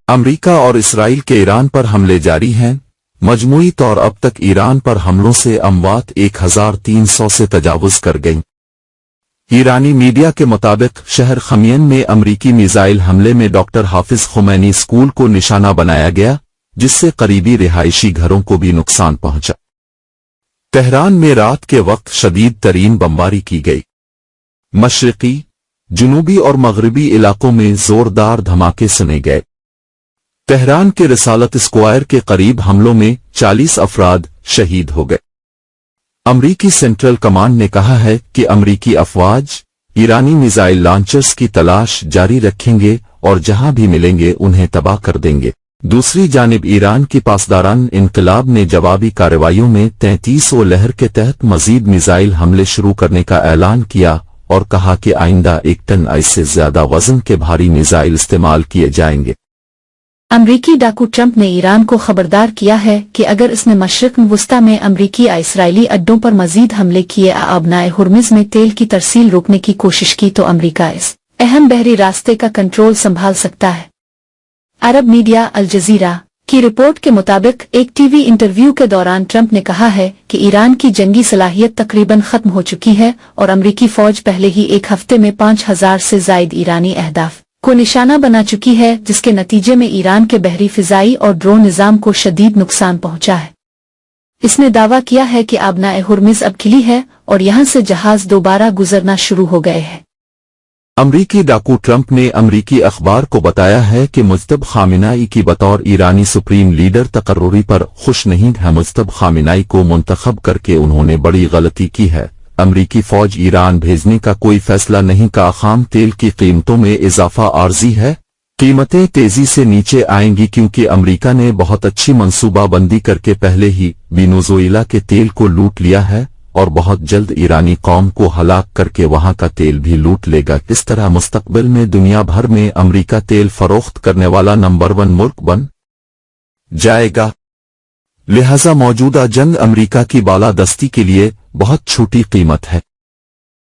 امریکہ اور اسرائیل کے ایران پر حملے جاری ہیں۔ مجموعی طور اب تک ایران پر حملوں سے اموات 1300 سے تجاوز کر گئیں۔ ایرانی میڈیا کے مطابق شہر خمین میں امریکی میزائل حملے میں ڈاکٹر حافظ خمینی اسکول کو نشانہ بنایا گیا، جس سے قریبی رہائشی گھروں کو بھی نقصان پہنچا۔ تہران میں رات کے وقت شدید ترین بمباری کی گئی۔ مشرقی، جنوبی اور مغربی علاقوں میں زوردار دھماکے سنے گئے۔ تہران کے رسالت اسکوائر کے قریب حملوں میں 40 افراد شہید ہو گئے۔ امریکی سینٹرل کمانڈ نے کہا ہے کہ امریکی افواج ایرانی میزائل لانچرز کی تلاش جاری رکھیں گے اور جہاں بھی ملیں گے انہیں تباہ کر دیں گے۔ دوسری جانب ایران کی پاسداران انقلاب نے جوابی کارروائیوں میں 33 لہر کے تحت مزید میزائل حملے شروع کرنے کا اعلان کیا اور کہا کہ آئندہ 1 ٹن سے زیادہ وزن کے بھاری میزائل استعمال کیے جائیں گے۔ امریکی ڈاکو ٹرمپ نے ایران کو خبردار کیا ہے کہ اگر اس نے مشرق وسطی میں امریکی اسرائیلی اڈوں پر مزید حملے کیے آبنائے ہرمز میں تیل کی ترسیل روکنے کی کوشش کی تو امریکہ اس اہم بحری راستے کا کنٹرول سنبھال سکتا ہے۔ عرب میڈیا الجزیرہ کی رپورٹ کے مطابق ایک ٹی وی انٹرویو کے دوران ٹرمپ نے کہا ہے کہ ایران کی جنگی صلاحیت تقریباً ختم ہو چکی ہے اور امریکی فوج پہلے ہی ایک ہفتے میں 5000 سے زائد ایرانی اہداف کو نشانہ بنا چکی ہے، جس کے نتیجے میں ایران کے بحری فضائی اور ڈرون نظام کو شدید نقصان پہنچا ہے۔ اس نے دعویٰ کیا ہے کہ آبنائے ہرمز اب کھلی ہے اور یہاں سے جہاز دوبارہ گزرنا شروع ہو گئے ہیں۔ امریکی ڈاکو ٹرمپ نے امریکی اخبار کو بتایا ہے کہ مجتبی خامنہئی کی بطور ایرانی سپریم لیڈر تقرری پر خوش نہیں ہے۔ مجتبی خامنہئی کو منتخب کر کے انہوں نے بڑی غلطی کی ہے۔ امریکی فوج ایران بھیجنے کا کوئی فیصلہ نہیں کا۔ خام تیل کی قیمتوں میں اضافہ عارضی ہے۔ قیمتیں تیزی سے نیچے آئیں گی کیونکہ امریکہ نے بہت اچھی منصوبہ بندی کر کے پہلے ہی وینزویلا کے تیل کو لوٹ لیا ہے اور بہت جلد ایرانی قوم کو ہلاک کر کے وہاں کا تیل بھی لوٹ لے گا۔ اس طرح مستقبل میں دنیا بھر میں امریکہ تیل فروخت کرنے والا نمبر 1 ملک بن جائے گا۔ لہذا موجودہ جنگ امریکہ کی بالادستی کے لیے بہت چھوٹی قیمت ہے۔